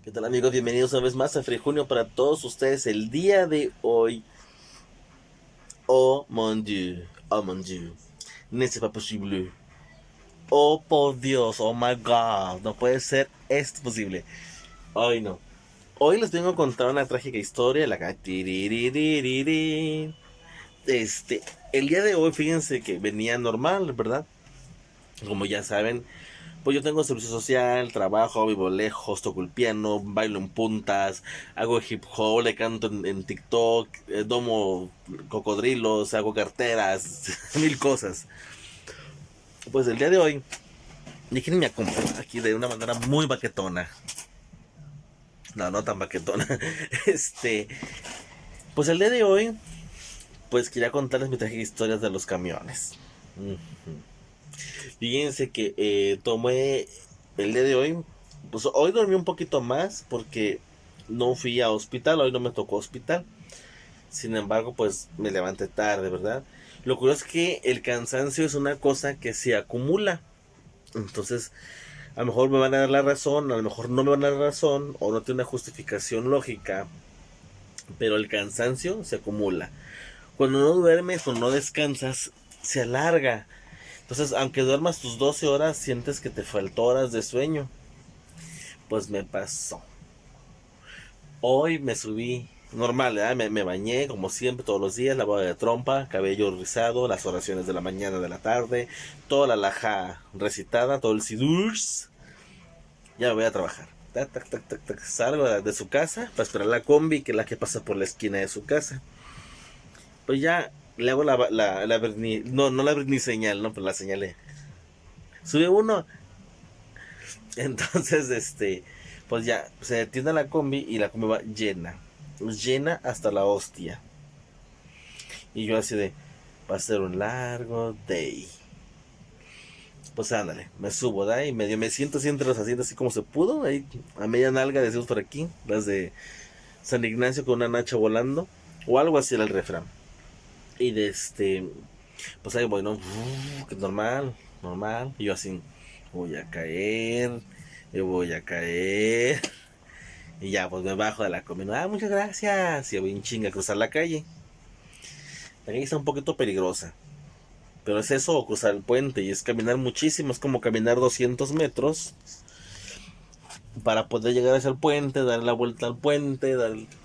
¿Qué tal, amigos? Bienvenidos una vez más a Free Junio para todos ustedes el día de hoy. Oh mon Dieu, n'est-ce pas possible? Oh por Dios, oh my God, no puede ser esto posible. Hoy no. Hoy les vengo a contar una trágica historia, Este, el día de hoy, fíjense que venía normal, ¿verdad? Como ya saben, pues yo tengo servicio social, trabajo, vivo lejos, toco el piano, bailo en puntas, hago hip hop, le canto en TikTok, domo cocodrilos, hago carteras, mil cosas. Pues el día de hoy, déjenme acompañar aquí de una manera muy baquetona. No, no tan baquetona. Este, pues el día de hoy, pues quería contarles mi trágica historia de los camiones. Fíjense que tomé el día de hoy, pues hoy dormí un poquito más porque no fui a hospital, hoy no me tocó hospital. Sin embargo, pues me levanté tarde, ¿verdad? Lo curioso es que el cansancio es una cosa que se acumula. Entonces, a lo mejor me van a dar la razón, a lo mejor no me van a dar la razón, o no tiene una justificación lógica, pero el cansancio se acumula. Cuando no duermes o no descansas, se alarga. Entonces, aunque duermas tus 12 horas, sientes que te faltó horas de sueño. Pues me pasó. Hoy me subí normal, ¿verdad? Me bañé como siempre todos los días, lavado de trompa, cabello rizado, las oraciones de la mañana, de la tarde, toda la laja recitada, todo el sidurs. Ya me voy a trabajar. Tac, tac, tac, tac, tac. Salgo de su casa para esperar la combi, que es la que pasa por la esquina de su casa. Pues ya le hago la no, no la Britney señal, no, pero la señalé. Sube uno. Entonces, pues ya se detiene la combi y la combi va llena. Llena hasta la hostia. Y yo así de, va a ser un largo day. Pues ándale, me subo, ¿da? Y medio me siento así entre los asientos, así como se pudo. Ahí a media nalga, decimos por aquí. Las de San Ignacio con una nacha volando. O algo así era el refrán. Y pues ahí voy, ¿no? Que normal, normal. Y yo así, voy a caer, yo voy a caer. Y ya, pues me bajo de la comida. Ah, muchas gracias. Y voy en chinga a cruzar la calle. La calle está un poquito peligrosa. Pero es eso o cruzar el puente. Y es caminar muchísimo. Es como caminar 200 metros. Para poder llegar hacia el puente, dar la vuelta al puente,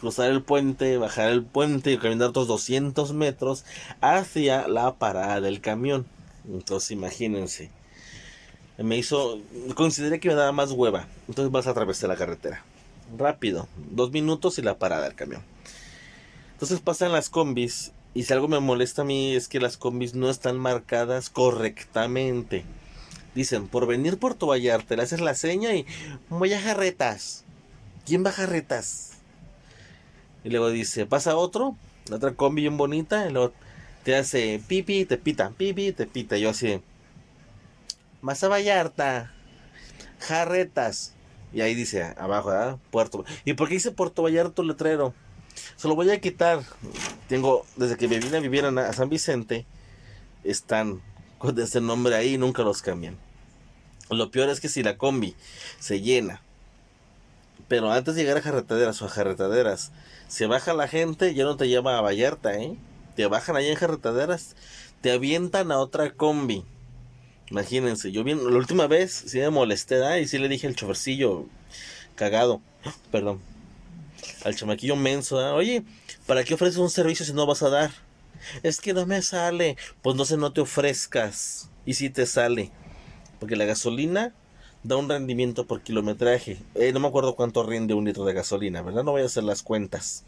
cruzar el puente, bajar el puente y caminar otros 200 metros hacia la parada del camión. Entonces imagínense. Consideré que me daba más hueva. Entonces vas a atravesar la carretera. Rápido, 2 minutos y la parada del camión. Entonces pasan las combis y si algo me molesta a mí es que las combis no están marcadas correctamente. Dicen, por venir por Puerto Vallarta, le haces la seña y voy a Jarretas. ¿Quién va a Jarretas? Y luego dice, pasa otro, la otra combi bien bonita, y luego te hace pipi, te pita, pipi, te pita. Y yo así, vas a Vallarta, Jarretas. Y ahí dice abajo, ¿verdad? Puerto. ¿Y por qué dice Puerto Vallarta el letrero? Se lo voy a quitar. Desde que me vine a vivir a San Vicente, están con ese nombre ahí, nunca los cambian. Lo peor es que si la combi se llena, pero antes de llegar a Jarretaderas o a Jarretaderas, se baja la gente, ya no te lleva a Vallarta, ¿eh? Te bajan allá en Jarretaderas, te avientan a otra combi. Imagínense, yo bien, la última vez sí me molesté, y sí le dije al chofercillo cagado, perdón, al chamaquillo menso, oye, ¿para qué ofreces un servicio si no vas a dar? Es que no me sale. Pues no sé, no te ofrezcas. Y si te sale. Porque la gasolina da un rendimiento por kilometraje. No me acuerdo cuánto rinde un litro de gasolina, ¿verdad? No voy a hacer las cuentas.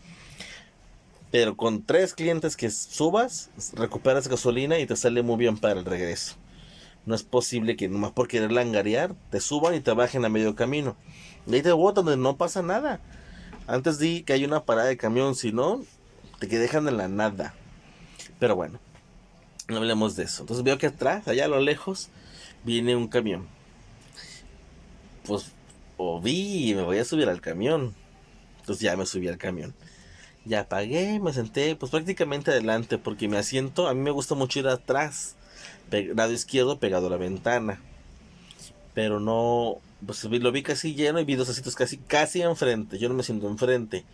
Pero con 3 clientes que subas, recuperas gasolina y te sale muy bien para el regreso. No es posible que nomás por querer langarear te suban y te bajen a medio camino. Y ahí te botan donde no pasa nada. Antes di que hay una parada de camión, si no, te que dejan en la nada. Pero bueno, no hablemos de eso. Entonces veo que atrás, allá a lo lejos, viene un camión. Pues, o vi y me voy a subir al camión. Entonces ya me subí al camión. Ya pagué, me senté, pues prácticamente adelante, porque mi asiento, a mí me gusta mucho ir atrás, lado izquierdo pegado a la ventana. Pero no, pues lo vi casi lleno y vi dos asientos casi enfrente. Yo no me siento enfrente,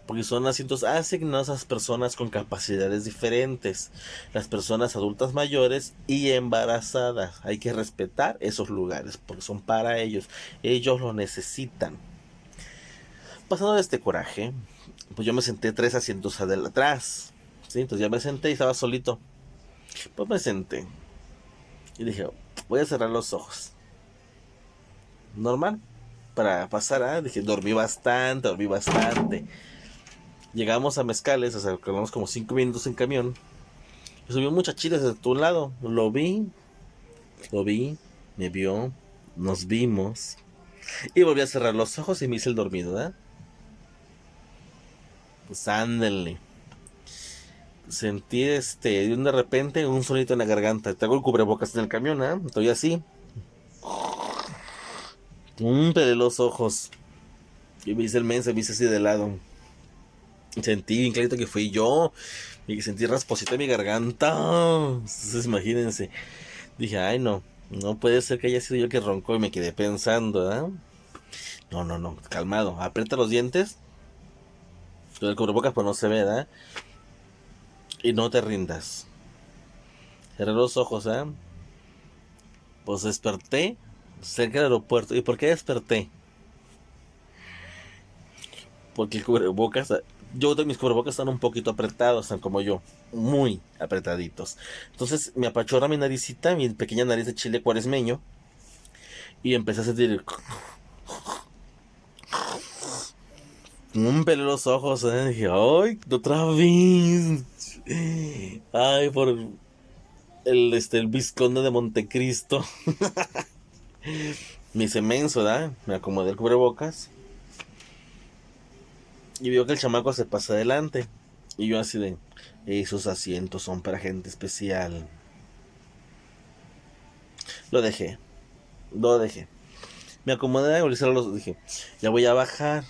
porque son asientos asignados a personas con capacidades diferentes, las personas adultas mayores y embarazadas. Hay que respetar esos lugares, porque son para ellos lo necesitan. Pasando de este coraje, pues yo me senté 3 asientos atrás, ¿sí? Entonces ya me senté y estaba solito. Pues me senté y dije, voy a cerrar los ojos. Normal, para pasar, dije, dormí bastante. Llegamos a Mezcales, o sea, quedamos como 5 minutos en camión. Y subió un muchachito desde tu lado. Lo vi, me vio, nos vimos. Y volví a cerrar los ojos y me hice el dormido, ¿verdad? Pues ándenle. Sentí de repente un sonito en la garganta. Tengo el cubrebocas en el camión, estoy así. Pelé los ojos. Y me hice el menso, me hice así de lado. Sentí bien clarito que fui yo. Y sentí rasposito en mi garganta. Entonces imagínense. Dije, ay no puede ser que haya sido yo el que roncó. Y me quedé pensando, No, calmado. Aprieta los dientes. El cubrebocas pues no se ve, y no te rindas. Cerré los ojos, Pues desperté cerca del aeropuerto. ¿Y por qué desperté? Porque el cubrebocas, mis cubrebocas están un poquito apretados, están como yo, muy apretaditos. Entonces me apachorra mi naricita, mi pequeña nariz de chile cuaresmeño, y empecé a sentir un pelo en los ojos, dije, ay, otra vez. Ay, por el vizconde de Montecristo. Me hice menso, me acomodé el cubrebocas y vio que el chamaco se pasa adelante. Y yo así de, esos asientos son para gente especial. Lo dejé. Me acomodé, dije, ya voy a bajar.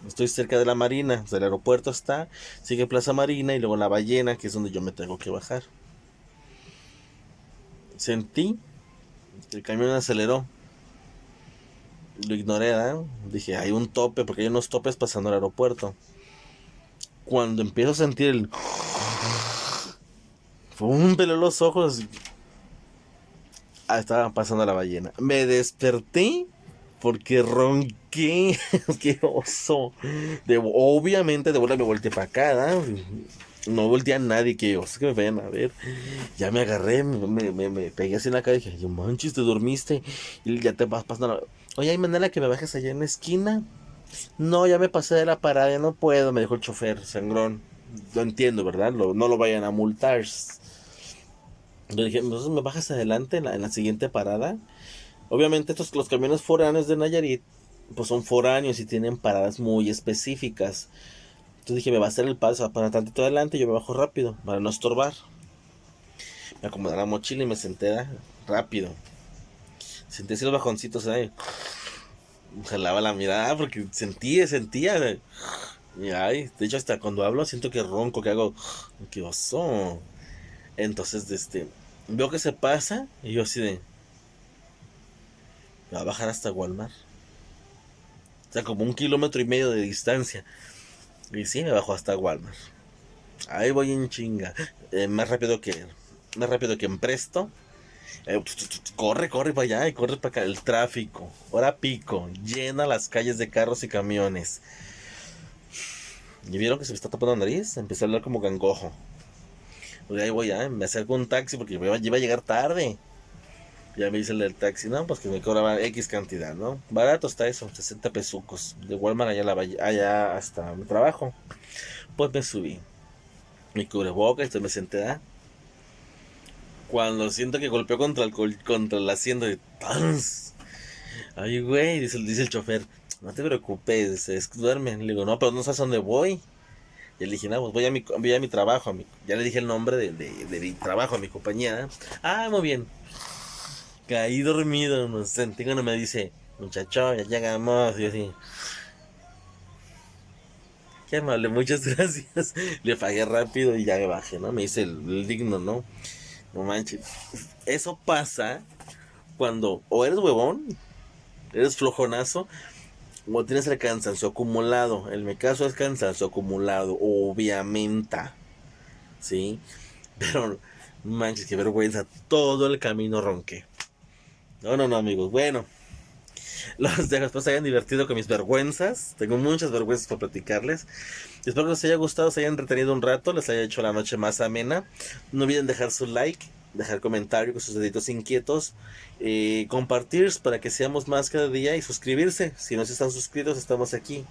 Estoy cerca de la Marina, o sea, el aeropuerto está, sigue Plaza Marina y luego la Ballena, que es donde yo me tengo que bajar. Sentí que el camión aceleró. Lo ignoré, dije, hay un tope, porque hay unos topes pasando al aeropuerto. Cuando empiezo a sentir el... ¡Pum! Peló los ojos. Estaba pasando la Ballena. Me desperté porque ronqué. ¡Qué oso! Obviamente de vuelta me volteé para acá, No volteé a nadie, que oso que me vayan a ver. Ya me agarré, me pegué así en la cara y dije, yo manches, te dormiste. Y ya te vas pasando. Oye, ¿hay manera que me bajes allá en la esquina? No, ya me pasé de la parada, ya no puedo, me dijo el chofer, sangrón. Lo entiendo, ¿verdad? No lo vayan a multar. Le dije, entonces me bajas adelante en la siguiente parada. Obviamente los camiones foráneos de Nayarit, pues son foráneos y tienen paradas muy específicas. Entonces dije, me va a hacer el paso para tantito adelante y yo me bajo rápido, para no estorbar. Me acomodé la mochila y me senté rápido. Sentí así los bajoncitos, jalaba la mirada porque sentía. Y de hecho hasta cuando hablo siento que ronco, que hago, qué oso. Entonces, veo que se pasa y yo así de, me va a bajar hasta Walmart. O sea, como 1,5 kilómetros de distancia. Y sí, me bajó hasta Walmart. Ahí voy en chinga. Más rápido que en Presto. Corre para allá y corre para acá. El tráfico, hora pico, llena las calles de carros y camiones. Y vieron que se me está tapando la nariz. Empecé a hablar como gangojo. Pues ahí voy, me acerco a un taxi porque iba a llegar tarde. Ya me dice el del taxi, no, pues que me cobraba X cantidad, ¿no? Barato está eso, 60 pesucos. De Walmart allá hasta mi trabajo. Pues me subí. Mi cubrebocas, me senté, Cuando siento que golpeó contra el asiento de ¡tans! Ay, güey, dice el chofer, no te preocupes, duerme. Le digo, no, pero no sabes a dónde voy. Y le dije, no, pues voy a mi trabajo. Ya le dije el nombre de mi trabajo, a mi compañía. Muy bien. Caí dormido, no sentí cuando me dice, muchacho, ya llegamos. Y yo así, qué amable, muchas gracias. Le pagué rápido y ya me bajé, ¿no? Me hice el digno, ¿no? No manches. Eso pasa cuando o eres huevón eres flojonazo o tienes el cansancio acumulado. En mi caso es cansancio acumulado, obviamente, ¿sí? Pero manches, qué vergüenza, todo el camino ronqué. No, no, no, amigos. Bueno, los dejo, espero se hayan divertido con mis vergüenzas. Tengo muchas vergüenzas por platicarles. Espero que les haya gustado, se hayan retenido un rato, les haya hecho la noche más amena. No olviden dejar su like, dejar comentario con sus deditos inquietos, compartir para que seamos más cada día y suscribirse. Si no se están suscritos, estamos aquí.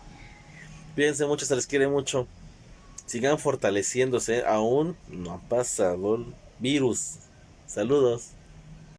Cuídense mucho, se les quiere mucho. Sigan fortaleciéndose, aún no ha pasado el virus. Saludos.